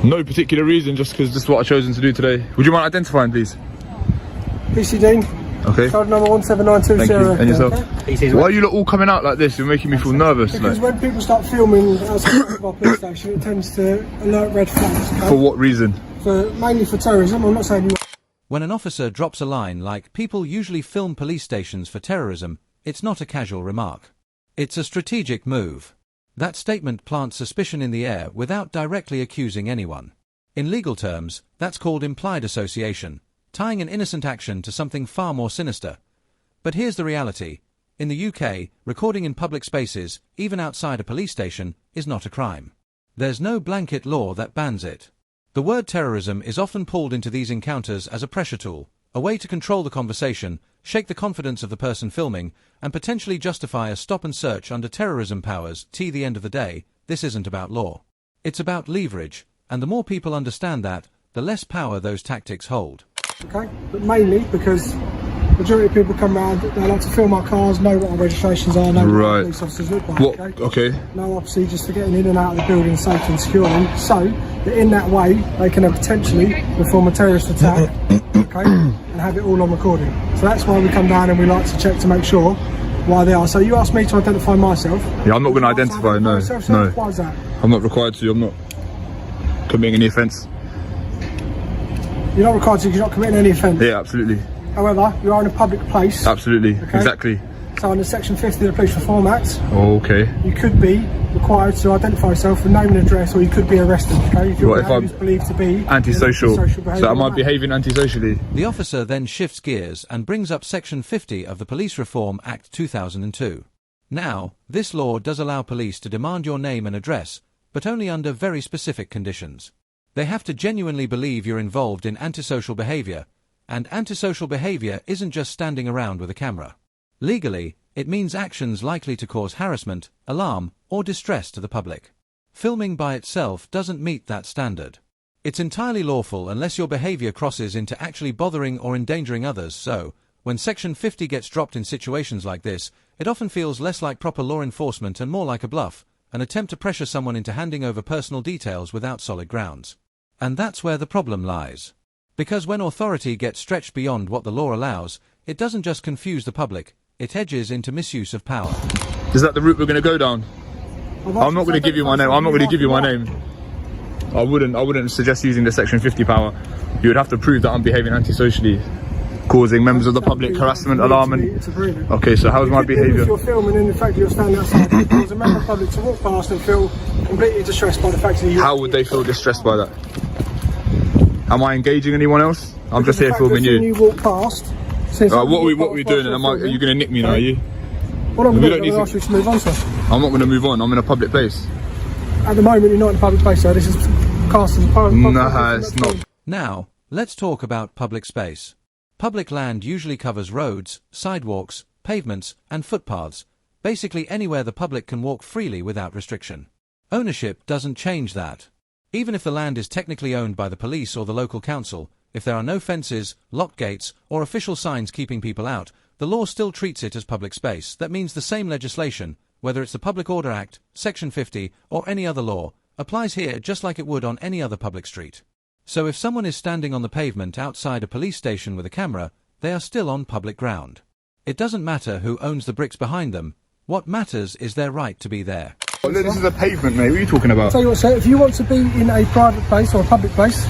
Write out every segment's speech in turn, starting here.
No particular reason, just because this is what I've chosen to do today. Would you mind identifying, please? PC Dean. Okay. Card number 17920. Thank you. And yourself? Okay. Why are you lot all coming out like this? You're making me feel nervous. Because when people start filming outside of our police station, it tends to alert red flags. Okay? For what reason? Mainly for terrorism. I'm not saying you... When an officer drops a line like, "People usually film police stations for terrorism," it's not a casual remark. It's a strategic move. That statement plants suspicion in the air without directly accusing anyone. In legal terms, that's called implied association, tying an innocent action to something far more sinister. But here's the reality. In the UK, recording in public spaces, even outside a police station, is not a crime. There's no blanket law that bans it. The word terrorism is often pulled into these encounters as a pressure tool, a way to control the conversation, shake the confidence of the person filming, and potentially justify a stop and search under terrorism powers. At the end of the day, this isn't about law. It's about leverage, and the more people understand that, the less power those tactics hold. Okay, but mainly because the majority of people come around, they like to film our cars, know what our registrations are, know what our police officers look like. What? Okay? Okay. No, obviously, just for getting in and out of the building safely and securely, so that in that way they can potentially perform a terrorist attack, okay, and have it all on recording. So that's why we come down and we like to check to make sure why they are. So you asked me to identify myself. Yeah, I'm not going to identify. No, no. Why is that? I'm not required to. I'm not committing any offence. You're not required to because you're not committing any offence. Yeah, absolutely. However, you are in a public place. Absolutely. Okay? Exactly. So under Section 50 of the Police Reform Act, okay, you could be required to identify yourself with name and address, or you could be arrested. Okay, if you're believed to be antisocial. So am I behaving antisocially? The officer then shifts gears and brings up Section 50 of the Police Reform Act 2002. Now, this law does allow police to demand your name and address, but only under very specific conditions. They have to genuinely believe you're involved in antisocial behavior, and antisocial behavior isn't just standing around with a camera. Legally, it means actions likely to cause harassment, alarm, or distress to the public. Filming by itself doesn't meet that standard. It's entirely lawful unless your behavior crosses into actually bothering or endangering others. So, when Section 50 gets dropped in situations like this, it often feels less like proper law enforcement and more like a bluff, an attempt to pressure someone into handing over personal details without solid grounds. And that's where the problem lies. Because when authority gets stretched beyond what the law allows, it doesn't just confuse the public, it edges into misuse of power. Is that the route we're going to go down? I'm not going to give you my name. I'm not going to give you my name. I wouldn't suggest using the Section 50 power. You would have to prove that I'm behaving antisocially, causing members of the public harassment, alarm, and... Okay, so how's my behaviour? If you're filming and in fact you're standing outside, there's a member of the public to walk past and feel completely distressed by the fact that you... How would they feel distressed by that? Am I engaging anyone else? I'm just here filming you. You walk past... what are we doing? And are you going to nick me now, are you? Well, I'm going to ask you to move on, sir. I'm not going to move on. I'm in a public place. At the moment, you're not in a public place, sir. This is cast as a public place. Nah, it's not. Now, let's talk about public space. Public land usually covers roads, sidewalks, pavements, and footpaths, basically anywhere the public can walk freely without restriction. Ownership doesn't change that. Even if the land is technically owned by the police or the local council, if there are no fences, locked gates, or official signs keeping people out, the law still treats it as public space. That means the same legislation, whether it's the Public Order Act, Section 50, or any other law, applies here just like it would on any other public street. So if someone is standing on the pavement outside a police station with a camera, they are still on public ground. It doesn't matter who owns the bricks behind them. What matters is their right to be there. Oh, look, this is a pavement, mate. What are you talking about? Tell you what, sir, if you want to be in a private place or a public place,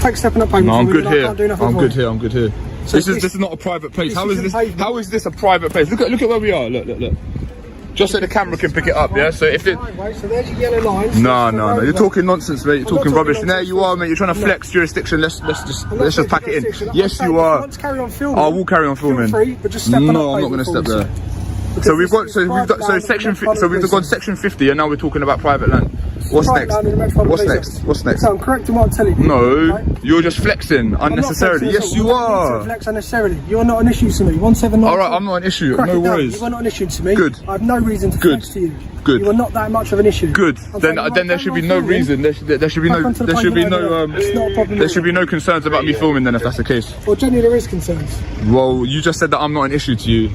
take a step on that pavement. No, I'm good here. I'm good here. I'm good here. So this is not a private place. How is this a private place? Look at where we are. Look. Just so the camera can pick it up, yeah? So if it... So there's your yellow lines. No. You're talking nonsense, mate. You're talking rubbish. And there you are, mate. You're trying to flex jurisdiction. Let's just pack it in. Yes, you are. I will carry on filming. No, I'm not going to step there. So we've gone Section 50, and now we're talking about private land. What's next? What's next? So I'm correct in what I'm telling you. No, right? You're just flexing unnecessarily. Yes, you are. Flex unnecessarily. You're not an issue to me. 179. All right, I'm not an issue. No worries. You are not an issue to me. Good. I have no reason to flex to you. Good. You are not that much of an issue. Good. Then there should be no reason. There should be no concerns about me filming. Then if that's the case. Well, genuinely there is concerns. Well, you just said that I'm not an issue to you.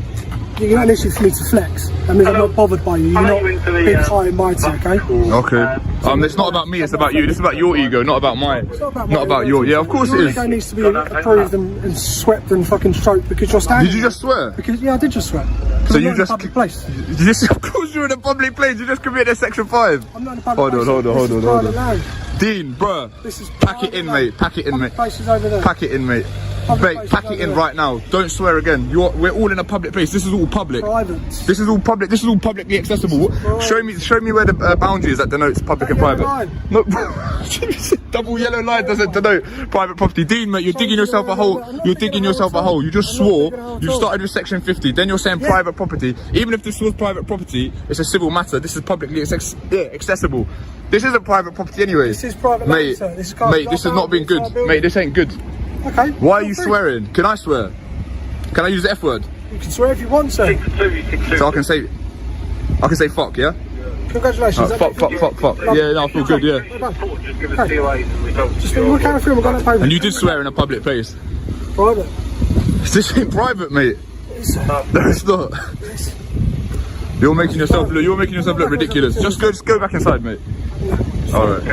you're not an issue for me to flex. That means I'm not bothered by you. You're not big, high and mighty, okay? Okay. It's not about me, it's about you. This is about your ego, not about mine. Not about your... Yeah, of course it is. Your ego needs to be approved and swept and fucking stroked because you're standing... Did you just swear? Because, yeah, I did just swear. So you just... public place. Of course you're in a public place, you just committed Section 5. I'm not in a public place. Hold on. Dean, bruh. This is pack it in, mate. Pack it in, mate. Place is over there. Pack it in, mate. Mate, pack it in right now. Don't swear again. We're all in a public place. This is all public. Private. This is all public. This is all publicly accessible. Show me where the boundary is that denotes public and private. No, double yellow line doesn't denote private property. Dean, mate, you're digging yourself a hole. You're digging yourself a hole. You just swore. You started with Section 50. Then you're saying private property. Even if this was private property, it's a civil matter. This is publicly accessible. This isn't private property anyway. This is private, mate. Mate, this has not been good. Mate, this ain't good. Okay. Why are you swearing? Can I swear? Can I use the F word? You can swear if you want, sir. So I can say fuck, yeah? Congratulations. Fuck. Yeah, no, I feel good, yeah. Just we'll carry through, we've got no paper. And you did swear in a public place. Private. This ain't private, mate. No, it's not. You're making yourself look ridiculous. Just go back inside, mate. Alright.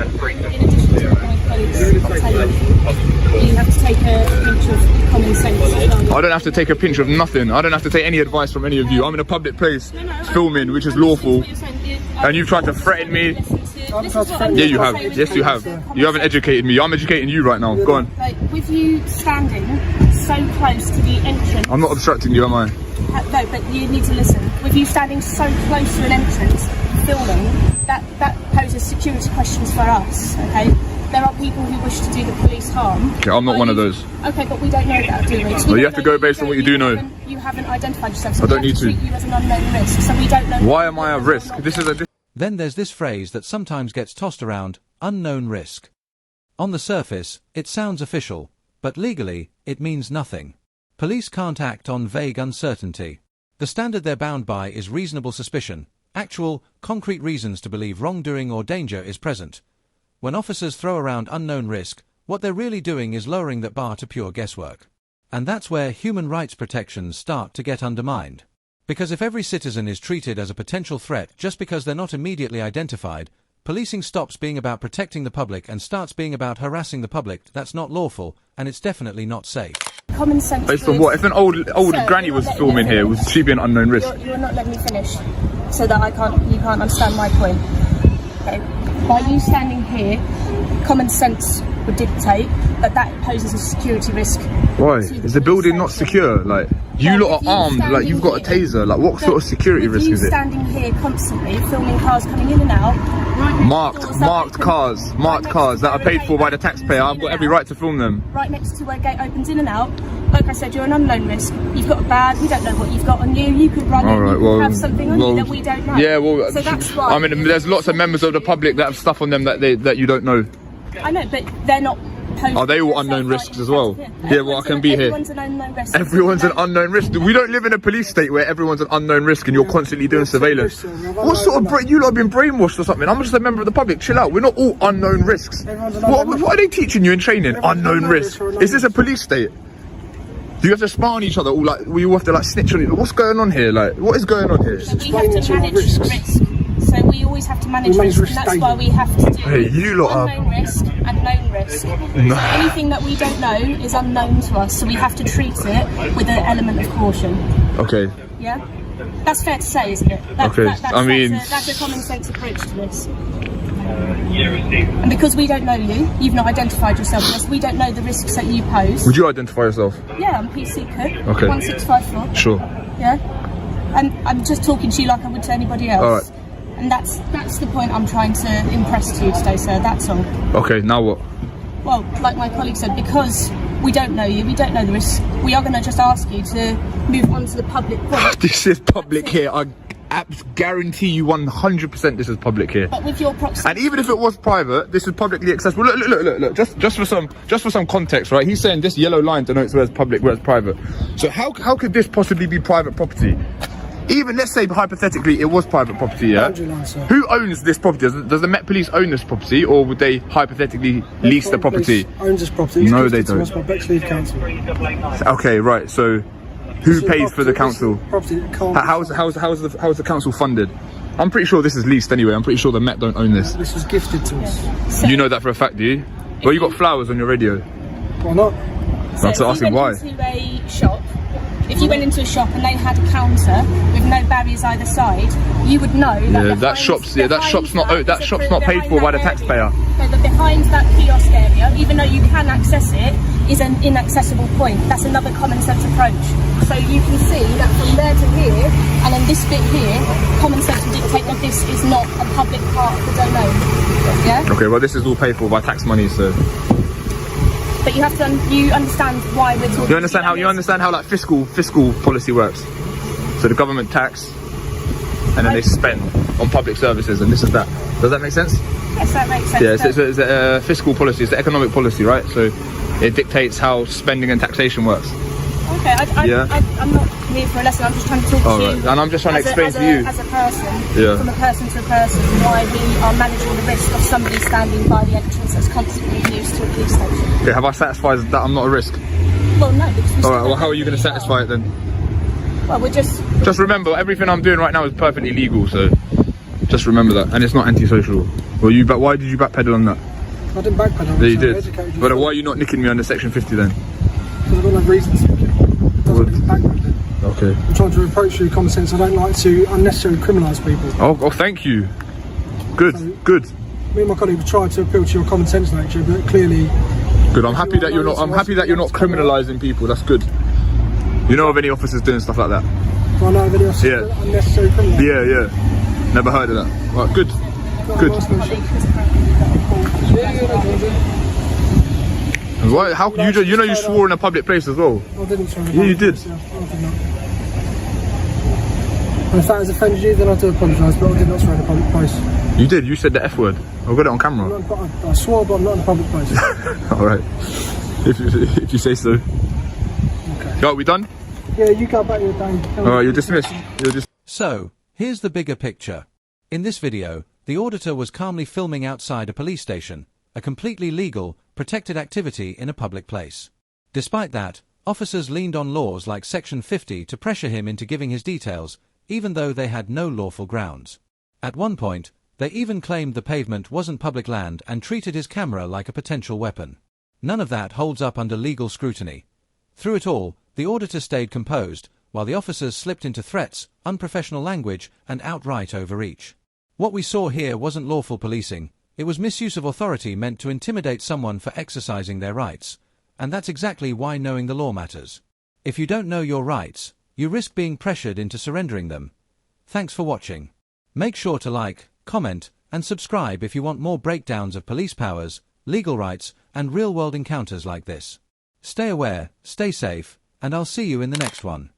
You have to take a pinch of common sense. I don't have to take a pinch of nothing. I don't have to take any advice from any of you. I'm in a public place filming, which is lawful. And you've tried to threaten me. Yeah, you have. Yes, you have. You haven't educated me. I'm educating you right now. Go on. Like, with you standing so close to the entrance... I'm not obstructing you, am I? No, but you need to listen. With you standing so close to an entrance, filming, that poses security questions for us, okay? There are people who wish to do the police harm. Okay, I'm not one of those. Okay, but we don't know that, do we? Well, you have to go based on what you do know. You haven't identified yourself, so I don't need to. treat you as an unknown risk, so we don't know... Why am I at risk? This is a... Then there's this phrase that sometimes gets tossed around, unknown risk. On the surface, it sounds official, but legally, it means nothing. Police can't act on vague uncertainty. The standard they're bound by is reasonable suspicion, actual, concrete reasons to believe wrongdoing or danger is present. When officers throw around unknown risk, what they're really doing is lowering that bar to pure guesswork. And that's where human rights protections start to get undermined. Because if every citizen is treated as a potential threat just because they're not immediately identified, policing stops being about protecting the public and starts being about harassing the public. That's not lawful, and it's definitely not safe. Common sense. Based on what? If an old granny was filming here, would she be an unknown risk? You're not letting me finish, so that you can't understand my point. Okay. By you standing here, common sense would dictate that poses a security risk. Why? Is the building not secure? Like, you lot are armed, like you've got a taser. Like, what sort of security risk is it? You standing here constantly, filming cars coming in and out. Marked cars that are paid for by the taxpayer. I've got every right to film them. Right next to where gate opens in and out. Like I said, you're an unknown risk. You've got a bag. We don't know what you've got on you. You could run in. You could have something on you that we don't know. Yeah, well, so that's why. I mean, there's lots of members of the public that have stuff on them that you don't know. I know, but they're not. Are they all unknown risks as well? Yeah, well, I can be here. Everyone's an unknown risk. Everyone's an unknown risk. We don't live in a police state where everyone's an unknown risk and you're constantly doing surveillance. What sort of you lot have been brainwashed or something? I'm just a member of the public. Chill out. We're not all unknown risks. What are they teaching you in training? Unknown risk. Is this a police state? Do you have to spy on each other? All like we all have to like snitch on each other? What's going on here? Like, what is going on here? We have to manage risk. So we always have to manage risk, and that's why we have to do unknown risk and known risk. So anything that we don't know is unknown to us, so we have to treat it with an element of caution. Okay. Yeah? That's fair to say, isn't it? Okay, I mean... That's a common sense approach to this. And because we don't know you, you've not identified yourself with us, we don't know the risks that you pose. Would you identify yourself? Yeah, I'm PC Cook, okay. 1654. Sure. Yeah? And I'm just talking to you like I would to anybody else. Alright. And that's the point I'm trying to impress to you today, sir, that's all. Okay, now what? Well, like my colleague said, because we don't know you, we don't know the risks, we are going to just ask you to move on to the public point. This is public here, I guarantee you 100% this is public here. But with your proximity... And even if it was private, this is publicly accessible. Look, just for some context, right? He's saying this yellow line denotes where it's public, where it's private. So how could this possibly be private property? Even let's say hypothetically it was private property, yeah? Who owns this property? Does the Met Police own this property, or would they hypothetically lease the property? Owns this property. No, they don't. By Bexley Council. Okay, right. So Who pays for the council? Property that can't How's the council funded? I'm pretty sure this is leased anyway. I'm pretty sure the Met don't own this. This was gifted to us. So, You know that for a fact, do you? Well, you got flowers on your radio. Why not? So I'm asking why. If you went into a shop and they had a counter with no barriers either side, you would know that. Yeah, that shop's not paid for by the taxpayer. No, but behind that kiosk area, even though you can access it, is an inaccessible point. That's another common sense approach. So you can see that from there to here, and then this bit here, common sense would dictate that this is not a public part of the domain. Yeah. Okay, well this is all paid for by tax money, so. But you have to you understand why we're talking. You understand how like fiscal policy works. So the government tax, and then they spend on public services, and this is that. Does that make sense? Yes, that makes sense. Yeah, it's a fiscal policy. It's the economic policy, right? So it dictates how spending and taxation works. Okay, I'm not here for a lesson. I'm just trying to talk to you. Right. And I'm just trying to explain to you as a person, yeah, from a person to a person, why we are managing the risk of somebody standing by the entrance that's constantly used to a police station. Okay, have I satisfied that I'm not a risk? Well, no. Because Alright, well how are you going to satisfy it then? Well, we're just... Just remember, everything I'm doing right now is perfectly legal, so just remember that. And it's not antisocial. Well, why did you backpedal on that? I didn't backpedal. Yeah, you did. But why are you not nicking me under Section 50 then? Because I don't have reason to. Okay. I'm trying to approach you with common sense. I don't like to unnecessarily criminalise people. Oh, thank you. Good, So, good. Me and my colleague have tried to appeal to your common sense nature, but clearly. Good. I'm happy that you're not. I'm happy that you're not criminalising people. That's good. You know of any officers doing stuff like that? Do I know of any officers Yeah. unnecessary criminal? Yeah. Never heard of that. Right, good. Good. Why? How can you? You know you swore in a public place as well. I didn't swear. Yeah, you did. I did not. And if that has offended you, then I do apologise, but I did not swear in a public place. You did. You said the F word. I've got it on camera. I swore, but I'm not in a public place. All right. If you say so. Okay. Right, we done? Yeah, you go back your day. All right, you're dismissed. So, here's the bigger picture. In this video, the auditor was calmly filming outside a police station, a completely legal, protected activity in a public place. Despite that, officers leaned on laws like Section 50 to pressure him into giving his details, even though they had no lawful grounds. At one point, they even claimed the pavement wasn't public land and treated his camera like a potential weapon. None of that holds up under legal scrutiny. Through it all, the auditor stayed composed, while the officers slipped into threats, unprofessional language, and outright overreach. What we saw here wasn't lawful policing. It was misuse of authority meant to intimidate someone for exercising their rights. And that's exactly why knowing the law matters. If you don't know your rights, you risk being pressured into surrendering them. Thanks for watching. Make sure to like, comment, and subscribe if you want more breakdowns of police powers, legal rights, and real-world encounters like this. Stay aware, stay safe, and I'll see you in the next one.